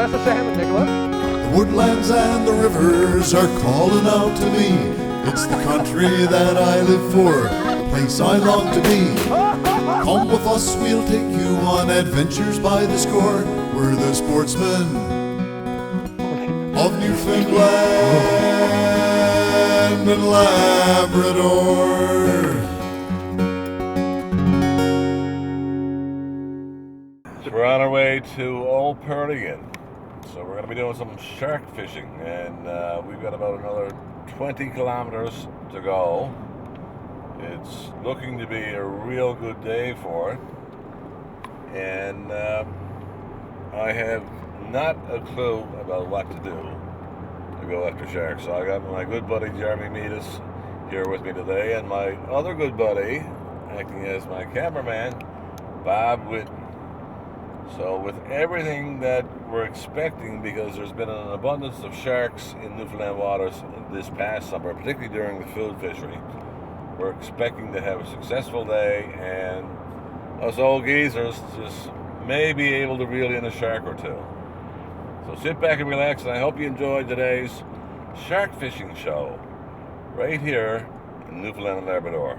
that's the salmon, Nicola. The woodlands and the rivers are calling out to me. It's the country that I live for, the place I long to be. Come with us, we'll take you on adventures by the score. We're the sportsmen of Newfoundland and Labrador. We're on our way to Old Pearl again. So we're going to be doing some shark fishing, and we've got about another 20 kilometers to go. It's looking to be a real good day for it, and I have not a clue about what to do to go after sharks. So I got my good buddy Jeremy Meadis here with me today, and my other good buddy, acting as my cameraman, Bob Whitten. So with everything that we're expecting, because there's been an abundance of sharks in Newfoundland waters this past summer, particularly during the food fishery, we're expecting to have a successful day, and us old geezers just may be able to reel in a shark or two. So sit back and relax, and I hope you enjoyed today's shark fishing show right here in Newfoundland and Labrador.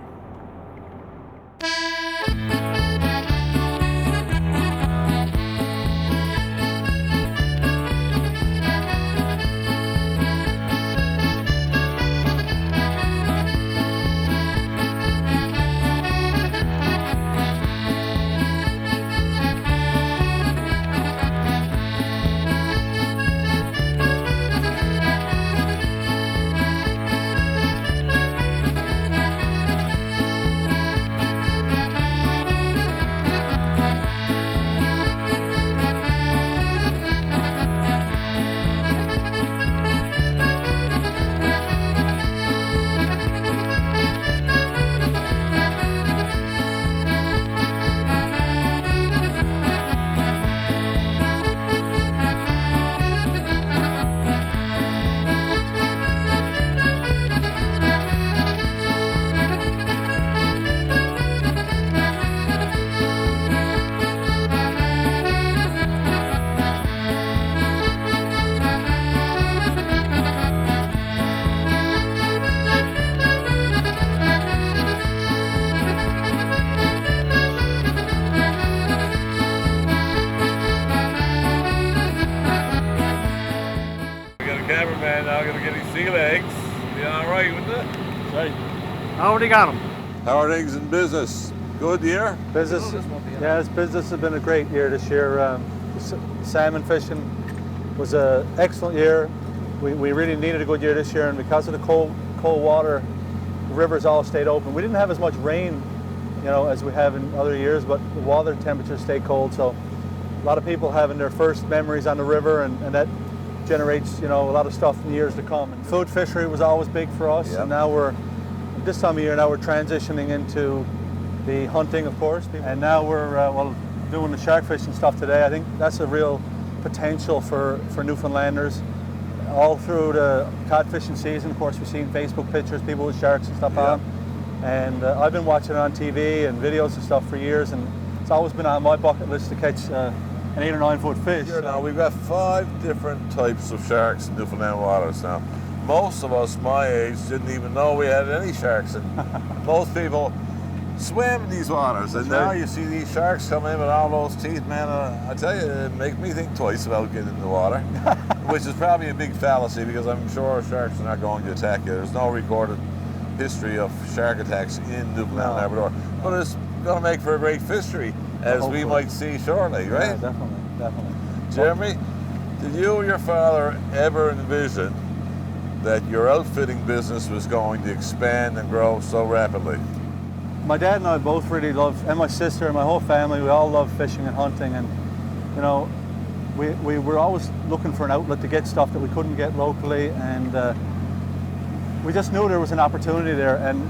Cameraman now going to get his sea legs. Be all right, wouldn't it? Right. I already got them. How are things in business? Good year? Business, yes, business has been a great year this year. Salmon fishing was an excellent year. We really needed a good year this year, and because of the cold water, the rivers all stayed open. We didn't have as much rain, as we have in other years, but the water temperatures stayed cold, so a lot of people having their first memories on the river, and that generates, a lot of stuff in the years to come. And food fishery was always big for us, Yep. and now this time of year, now we're transitioning into the hunting, of course, and now we're doing the shark fishing stuff today. I think that's a real potential for Newfoundlanders. All through the cod fishing season, of course, we've seen Facebook pictures, people with sharks and stuff on, and I've been watching it on TV and videos and stuff for years, and it's always been on my bucket list to catch an 8 or 9 foot fish. Now we've got 5 different types of sharks in Newfoundland waters now. Most of us my age didn't even know we had any sharks, and most people swim in these waters, and now you see these sharks come in with all those teeth, man. I tell you, it makes me think twice about getting in the water, which is probably a big fallacy, because I'm sure sharks are not going to attack you. There's no recorded history of shark attacks in Newfoundland and Labrador, but it's going to make for a great fishery, as we might see shortly, right? Yeah, definitely. Jeremy, did you or your father ever envision that your outfitting business was going to expand and grow so rapidly? My dad and I both really love, and my sister and my whole family, we all love fishing and hunting, and we were always looking for an outlet to get stuff that we couldn't get locally, and we just knew there was an opportunity there, and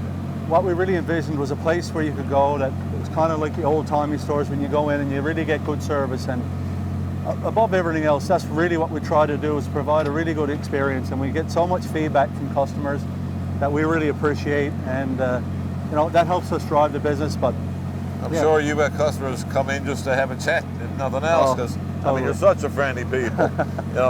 what we really envisioned was a place where you could go that was kind of like the old-timey stores, when you go in and you really get good service, and above everything else, that's really what we try to do, is provide a really good experience, and we get so much feedback from customers that we really appreciate, and that helps us drive the business. But I'm sure you've got customers come in just to have a chat and nothing else, Oh, because totally. you're such a friendly people.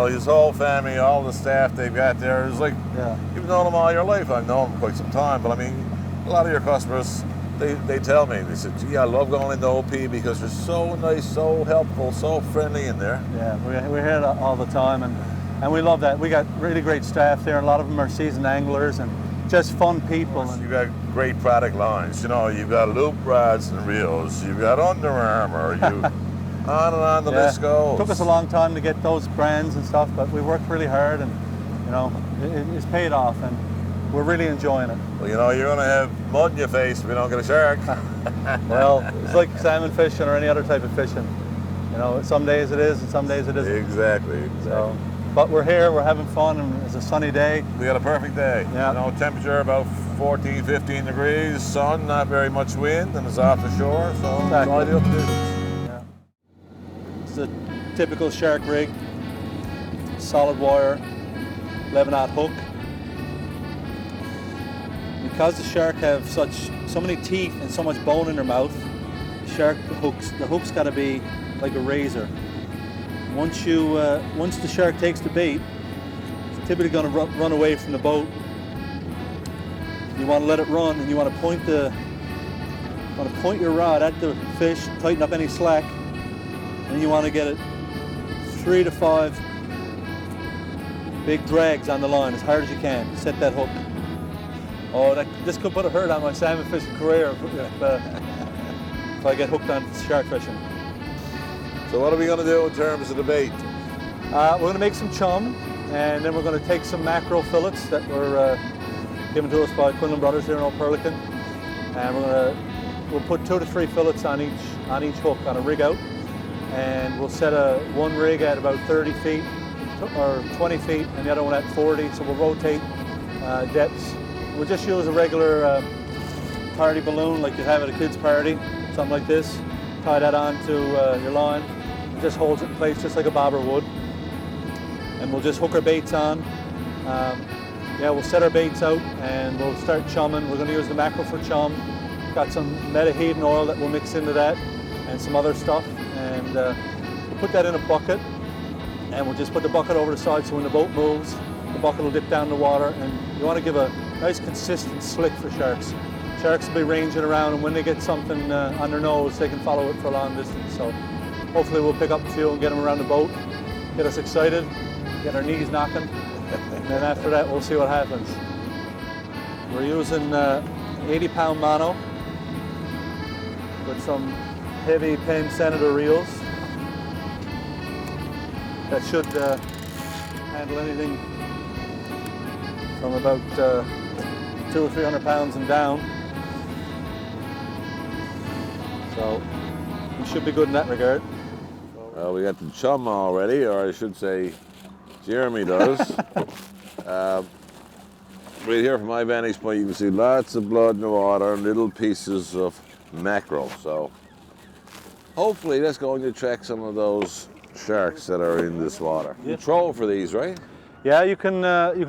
His whole family, all the staff they've got there is like, Yeah. you've known them all your life. I've known them quite some time, but a lot of your customers, they tell me, they said, gee, I love going into OP because they're so nice, so helpful, so friendly in there. Yeah, we're here all the time, and we love that. We got really great staff there. A lot of them are seasoned anglers and just fun people. And You got great product lines. You've got loop rods and reels. You've got Under Armour. On and on the list goes. Took us a long time to get those brands and stuff, but we worked really hard, and it's paid off, and we're really enjoying it. Well, you're going to have mud in your face if you don't get a shark. Well, it's like salmon fishing or any other type of fishing. Some days it is, and some days it isn't. Exactly. So, but we're here, we're having fun, and it's a sunny day. We got a perfect day. Yeah. Temperature about 14, 15 degrees, sun, not very much wind, and it's off the shore, so Exactly. it's ideal conditions. Yeah. It's a typical shark rig, solid wire, 11/0 hook. Because the shark have so many teeth and so much bone in their mouth, the hook's got to be like a razor. Once the shark takes the bait, it's typically going to run away from the boat. You want to let it run, and you want to point your rod at the fish, tighten up any slack, and you want to get it 3 to 5 big drags on the line as hard as you can. Set that hook. Oh, this could put a hurt on my salmon fishing career if I get hooked on shark fishing. So what are we going to do in terms of the bait? We're going to make some chum, and then we're going to take some mackerel fillets that were given to us by Quinlan Brothers here in Old Perlican, and we'll put 2 to 3 fillets on each hook on a rig out, and we'll set one rig at about 30 feet or 20 feet, and the other one at 40. So we'll rotate depths. We'll just use a regular party balloon like you have at a kid's party, something like this. Tie that onto your line. It just holds it in place just like a bobber would. And we'll just hook our baits on. We'll set our baits out and we'll start chumming. We're going to use the mackerel for chum. Got some metaheat oil that we'll mix into that and some other stuff. And we'll put that in a bucket, and we'll just put the bucket over the side so when the boat moves, the bucket will dip down the water. And you want to give a nice consistent slick for sharks. Sharks will be ranging around, and when they get something on their nose, they can follow it for a long distance. So hopefully we'll pick up a few and get them around the boat, get us excited, get our knees knocking, and then after that we'll see what happens. We're using 80-pound mono with some heavy Penn Senator reels that should handle anything from about 200 or 300 pounds and down. So we should be good in that regard. Well, we got the chum already, or I should say Jeremy does. Right here from my vantage point, you can see lots of blood in the water and little pieces of mackerel. So hopefully that's going to attract some of those sharks that are in this water. You troll for these, right? Yeah, you can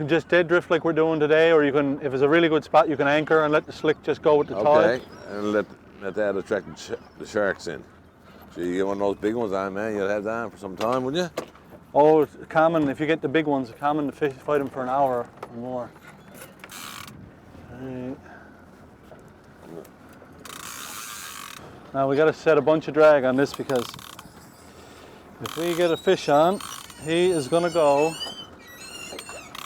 just dead drift like we're doing today, or you can, if it's a really good spot, you can anchor and let the slick just go with the tide. Okay, and let that attract the sharks in. So you get one of those big ones on, man, you'll have that on for some time, wouldn't you? Oh, it's common, if you get the big ones, it's common to fight them for an hour or more. Right. Now we got to set a bunch of drag on this, because if we get a fish on, he is going to go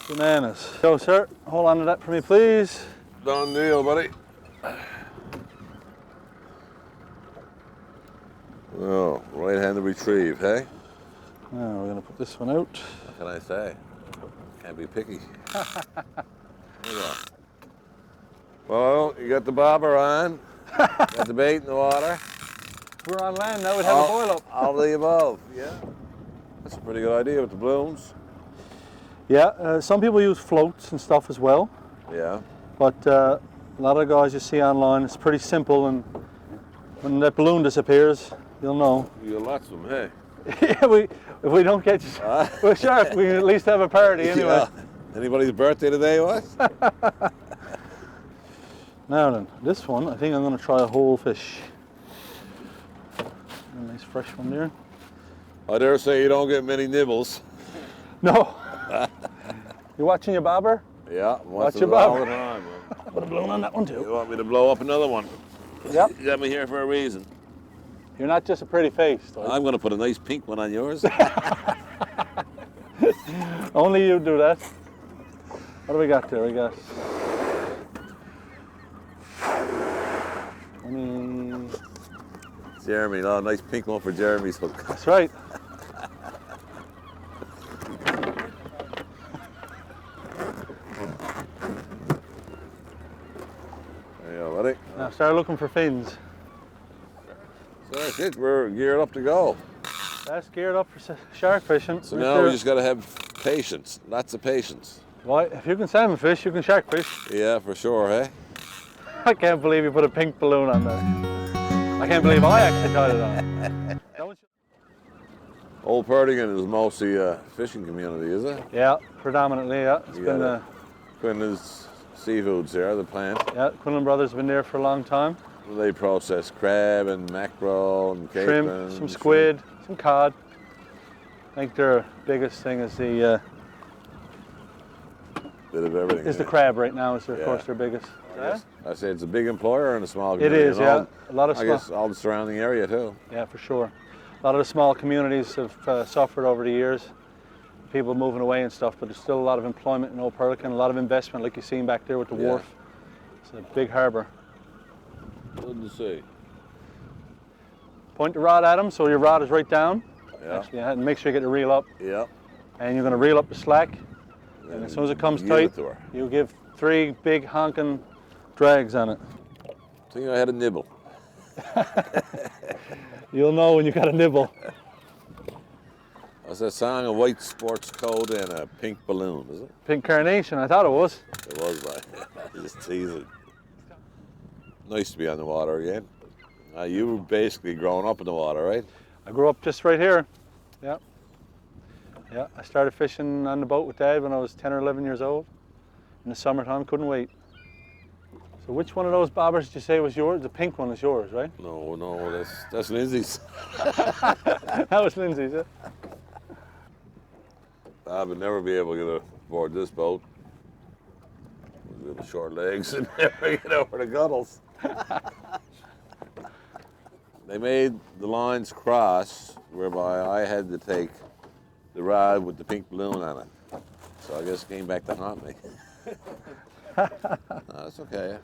bananas. So, sir, hold on to that for me, please. Done deal, buddy. Oh, right-handed retrieve, hey? Now we're going to put this one out. What can I say? Can't be picky. There you go. Well, you got the bobber on, got the bait in the water. We're on land now, we'd have a boil up. All of the above, yeah. That's a pretty good idea with the balloons. Yeah, some people use floats and stuff as well. Yeah. But a lot of the guys you see online, it's pretty simple, and when that balloon disappears, you'll know. You got lots of them, hey? Yeah, if we don't catch a shark, we can at least have a party anyway. Yeah. Anybody's birthday today, what? Now then, this one, I think I'm going to try a whole fish. A nice fresh one there. I dare say you don't get many nibbles. No. You watching your bobber? Yeah, Watch it your all bobber. the time. Put a balloon on that one You too. want me to blow up another one? Yep. You got me here for a reason. You're not just a pretty face, though. I'm going to put a nice pink one on yours. Only you do that. What do we got there? We got 20. Jeremy, no, nice pink one for Jeremy's hook. That's right. There you go, buddy. Now start looking for fins. So that's it. We're geared up to go. That's geared up for shark fishing. So now we just got to have patience. Lots of patience. Well, if you can salmon fish, you can shark fish. Yeah, for sure, eh? I can't believe you put a pink balloon on there. I can't believe I actually tied it on. Don't you? Old Perdigan is mostly a fishing community, is it? Yeah, predominantly, yeah. It's You been, got Quinlan's Seafoods here, the plant. yeah, Quinlan Brothers have been there for a long time. They process crab and mackerel and Shrimp, capon. some squid, some cod. I think their biggest thing is the Bit of everything. is the yeah. crab right now. Is of Yeah. course their biggest. I say it's a big employer and a small It community. is, and yeah. all- A lot of I small. guess all the surrounding area too. Yeah, for sure. A lot of the small communities have suffered over the years. People moving away and stuff, but there's still a lot of employment in Old Perlican, a lot of investment, like you seen back there with the Yeah. wharf. It's a big harbour. Good to see. Point the rod at them, so your rod is right down. Yeah. Actually, and make sure you get the reel up. Yeah. And you're going to reel up the slack. And as soon as it comes Give it tight, to her. you give 3 big honking drags on it. I think I had a nibble. You'll know when you got a nibble. That's that song, A White Sports Coat and a Pink Balloon, is it? Pink carnation, I thought it was. It was like, just teasing. Nice to be on the water again. You were basically growing up in the water, right? I grew up just right here. Yeah. Yeah, I started fishing on the boat with Dad when I was 10 or 11 years old. In the summertime, couldn't wait. So which one of those bobbers did you say was yours? The pink one is yours, right? No, that's Lindsay's. That was Lindsay's, yeah? I would never be able to get aboard this boat. With little short legs and never get over the gunnels. They made the lines cross whereby I had to take the rod with the pink balloon on it. So I guess it came back to haunt me. No, that's okay.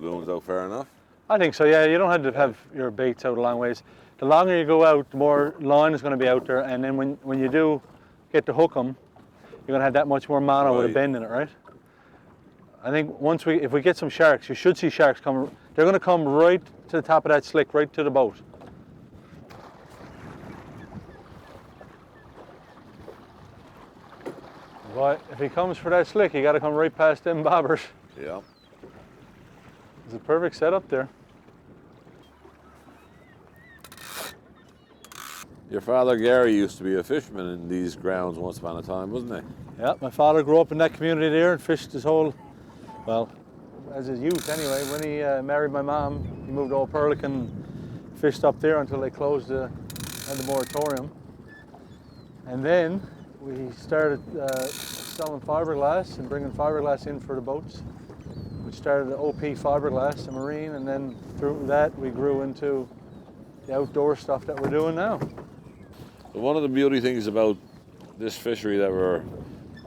Balloon's out fair enough. I think so, yeah. You don't have to have your baits out a long ways. The longer you go out, the more line is going to be out there. And then when you do get to hook them, you're going to have that much more mono with a Right. bend in it, right? I think if we get some sharks, you should see sharks come. They're going to come right to the top of that slick, right to the boat. But if he comes for that slick, you got to come right past them bobbers. Yeah. It's a perfect setup there. Your father Gary used to be a fisherman in these grounds once upon a time, wasn't he? Yeah, my father grew up in that community there and fished his whole, well, as his youth anyway. When he married my mom, he moved to Old Perlican and fished up there until they closed the moratorium. And then we started selling fiberglass and bringing fiberglass in for the boats. We started the OP fiberglass, the marine, and then through that we grew into the outdoor stuff that we're doing now. But one of the beauty things about this fishery that we're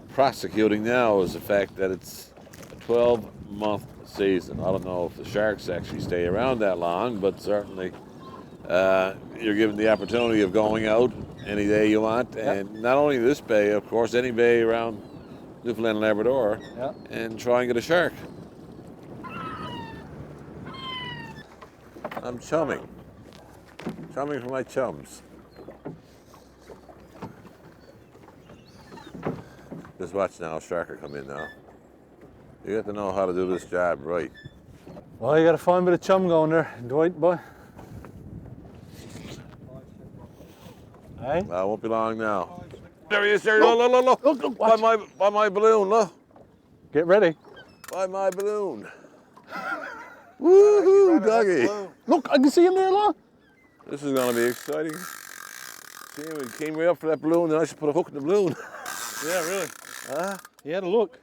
prosecuting now is the fact that it's a 12-month season. I don't know if the sharks actually stay around that long, but certainly you're given the opportunity of going out any day you want, and not only this bay, of course, any bay around Newfoundland and Labrador, and try and get a shark. I'm chumming for my chums. Just watch now, a shark will come in now. You have to know how to do this job right. Well, you got a fine bit of chum going there, Dwight, boy. Hey? I won't be long now. There he is, there. Look. Look, watch. By my balloon, look. Get ready. By my balloon. Woohoo, doggy. Look, I can see him there, look. This is going to be exciting. We came right up for that balloon, then I should put a hook in the balloon. Yeah, really. He had a look.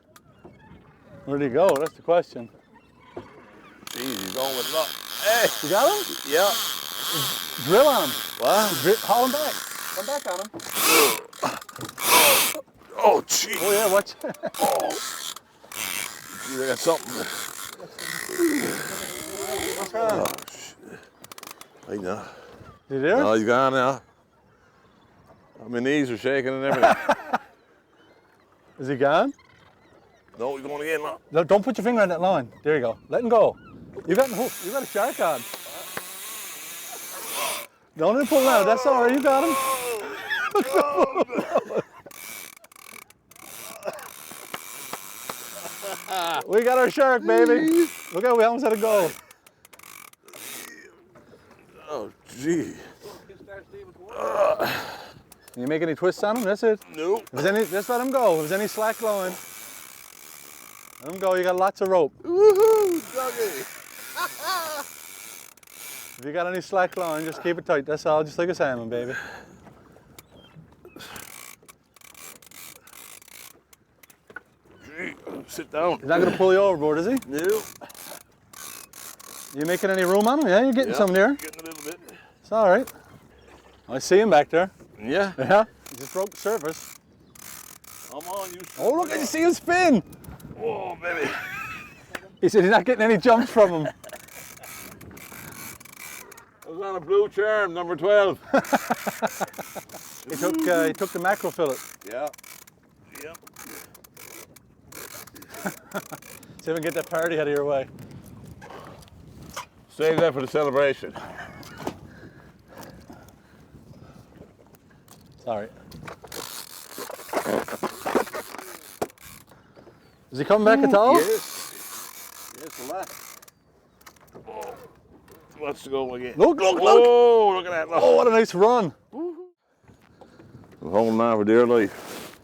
Where'd he go? That's the question. Jeez, he's going with luck. Hey! You got him? Yeah. Drill on him. What? Haul him back. Come back on him. Oh, jeez. Oh, yeah, watch. Oh. Geez, I got something. What's wrong? Oh, shit. I know. You there? No, he's gone now. My knees are shaking and everything. Is he gone? No, he's going again now. No, don't put your finger on that line. There you go. Let him go. You got the hook. You got a shark on. Don't even pull out. That's all right. You got him. We got our shark, baby. Look out, we almost had a go. Oh, gee. Can you make any twists on him? That's it. Nope. If there's any, just let him go. If there's any slack going, let him go. You got lots of rope. Woohoo, doggy. If you got any slack line, just keep it tight. That's all, just like a salmon, baby. Gee, sit down. He's not gonna pull you overboard, is he? No. You making any room on him? Yeah, you're getting some there. Getting a little bit. It's all right. I see him back there. Yeah. Yeah. He just broke the surface. Come on, you. Oh, look, I just see him spin. Oh, baby. He said he's not getting any jumps from him. I was on a blue charm, number 12. He took the mackerel fillet. Yeah. Yep. See if we can get that party out of your way. Save that for the celebration. Sorry. Is he coming back at all? Yes. Yes, a lot. Oh. Let's go again. Look, look, look. Oh, look at that. Look. Oh, what a nice run. I'm holding on for dear life.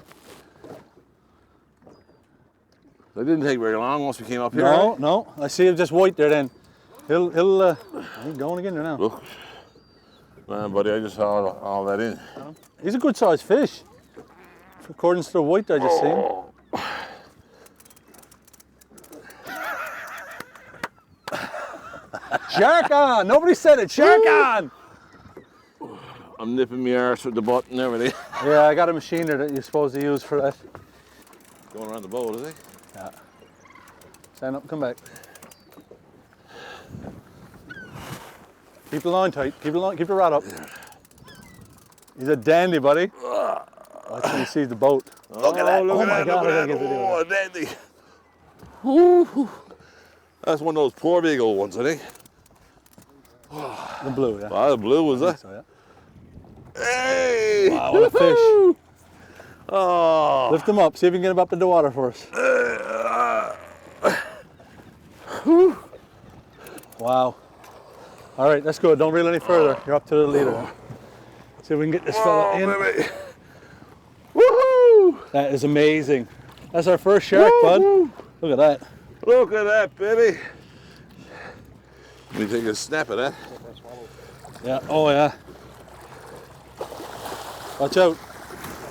That didn't take very long once we came up here. No, no. I see him just white there then. He's going again there now. Look. Man, buddy, I just saw all that in. He's a good sized fish. According to the white I just seen. Shark on! Nobody said it. Shark on! I'm nipping my arse with the butt and everything. Yeah, I got a machine there that you're supposed to use for that. Going around the boat, is he? Yeah. Stand up and come back. Keep the line tight. Keep the rod up. He's a dandy, buddy. Watch when he sees the boat. Look at that. Look at my that. God, Look I at gotta that. get the video Oh, of dandy. Woo-hoo. That's one of those poor big old ones, I think. The blue, yeah. Wow, the blue was that? So, yeah. Hey! Wow, what a fish. Woo-hoo. Oh. Lift him up. See if you can get him up in the water for us. Wow. All right, that's good. Don't reel any further. You're up to the leader. See if we can get this fella in. Baby. Woohoo! That is amazing. That's our first shark, Woo-hoo. bud. Look at that. Look at that, baby. Let me take a snap of that. Yeah. Oh, yeah. Watch out.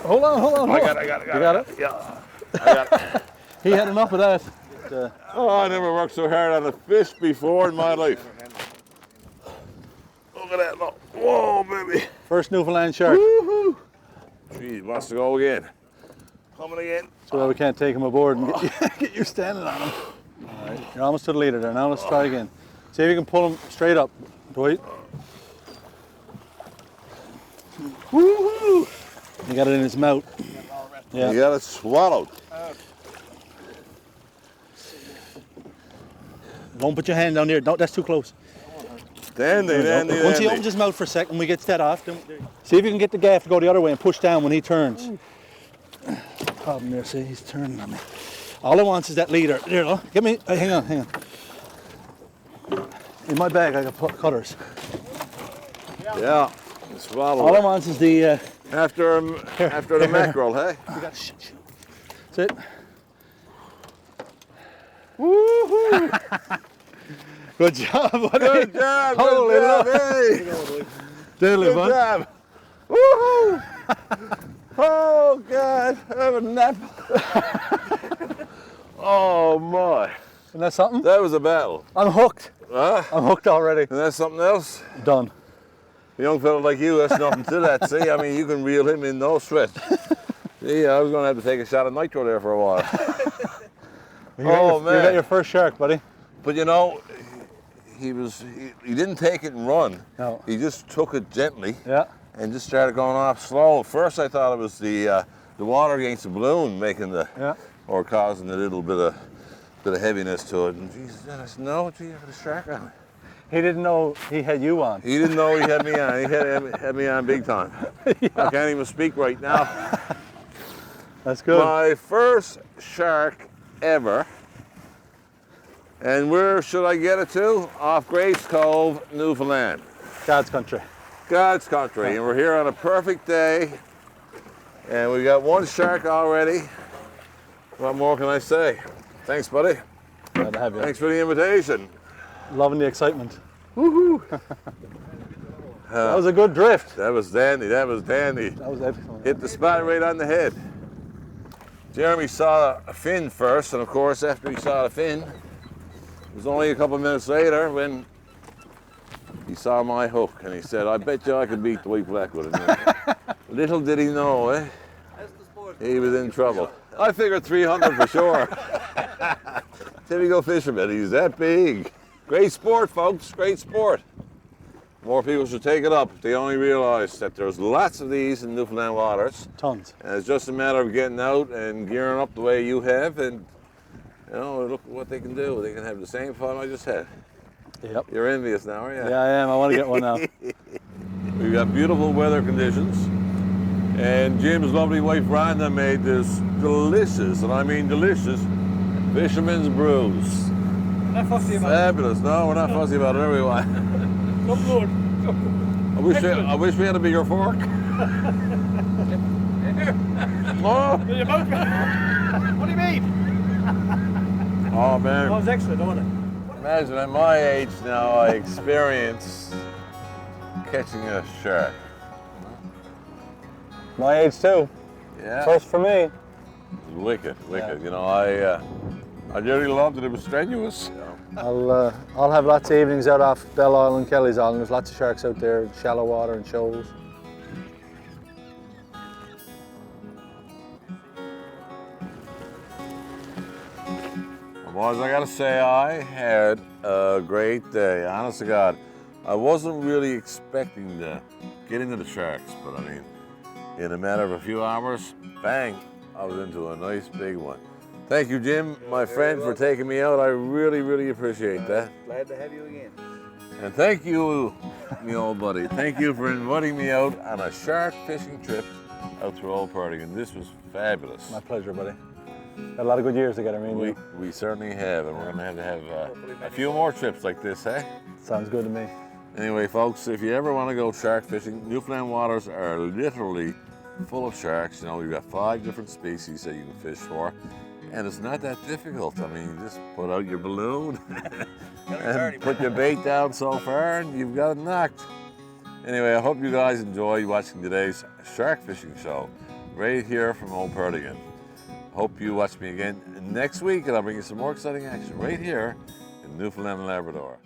Hold on. I got it. You got it? Yeah. I got it. He had enough of that. Oh, I never worked so hard on a fish before in my life. Look at that. Look. Whoa, baby. First Newfoundland shark. Woohoo! Gee, wants to go again. Coming again. So we can't take him aboard and get you standing on him. All right, you're almost to the leader there. Now let's try again. See if you can pull him straight up, Dwight. Woohoo! He got it in his mouth. Yeah. You got it swallowed. Don't put your hand down there. No, that's too close. Dandy. Once he opens his mouth for a second, we get that off. See if you can get the gaff to go the other way and push down when he turns. Problem there, see, he's turning on me. All I want is that leader. There, look. Give me, hang on. In my bag, I got cutters. Yeah, swallowed. All I want is the... After the mackerel, hey? You got shit. That's it. Woohoo! Good job, buddy. Good job, Holy good job, Lord. hey! Daily, Good bud. job. Woohoo! Oh God, I have a nap. Oh my. Isn't that something? That was a battle. I'm hooked. Huh? I'm hooked already. And that's something else? Done. A young fella like you, that's nothing to that. See, I mean, you can reel him in no sweat. See, I was going to have to take a shot of nitro there for a while. You got your first shark, buddy. But you know, he didn't take it and run. No. He just took it gently. Yeah. And just started going off slow. At first, I thought it was the water against the balloon making or causing a little bit of heaviness to it. And Jesus, then I said, no, gee, I got a shark on it. He didn't know he had you on. He didn't know he had me on. He had me on big time. Yeah. I can't even speak right now. That's good. My first shark ever. And where should I get it to? Off Grace Cove, Newfoundland. God's country. God's country. And we're here on a perfect day. And we got one shark already. What more can I say? Thanks, buddy. Glad to have you. Thanks for the invitation. Loving the excitement. Woohoo! That was a good drift. That was dandy. That was dandy. That was excellent. Hit the spot right on the head. Jeremy saw a fin first, and of course, after he saw the fin, it was only a couple minutes later when he saw my hook, and he said, "I bet you I could beat the white black with it." Little did he know, he was in trouble. I figured 300 for sure. Typical fisherman, he's that big. Great sport, folks, great sport. More people should take it up if they only realize that there's lots of these in Newfoundland waters. Tons. And it's just a matter of getting out and gearing up the way you have, and you know, look at what they can do. They can have the same fun I just had. Yep. You're envious now, aren't you? Yeah, I am. I want to get one now. We've got beautiful weather conditions, and Jim's lovely wife Rhonda made this delicious, and I mean delicious, fisherman's brews. Not fussy about Fabulous. No, we're not fussy about it, are we? Come good. I wish we had a bigger fork. Oh. What do you mean? Oh man. That was excellent, wasn't it? Imagine at my age now I experience catching a shark. My age too. Yeah. First for me. Wicked. Yeah. You know, I really loved it. It was strenuous. I'll have lots of evenings out off Bell Island, Kelly's Island. There's lots of sharks out there, shallow water and shoals. Boys, I gotta say, I had a great day, honest to God. I wasn't really expecting to get into the sharks, but I mean, in a matter of a few hours, bang, I was into a nice big one. Thank you, Jim, my friend, for taking me out. I really, really appreciate that. Glad to have you again. And thank you, me old buddy. Thank you for inviting me out on a shark fishing trip out through Old Perdigan. This was fabulous. My pleasure, buddy. Had a lot of good years together, me and you. We certainly have, and we're going to have a few more trips like this, eh? Sounds good to me. Anyway, folks, if you ever want to go shark fishing, Newfoundland waters are literally full of sharks. You know, we've got 5 different species that you can fish for, and it's not that difficult. I mean, you just put out your balloon and put your bait down so far, and you've got it knocked. Anyway, I hope you guys enjoyed watching today's shark fishing show right here from Old Perdigan. Hope you watch me again next week, and I'll bring you some more exciting action right here in Newfoundland and Labrador.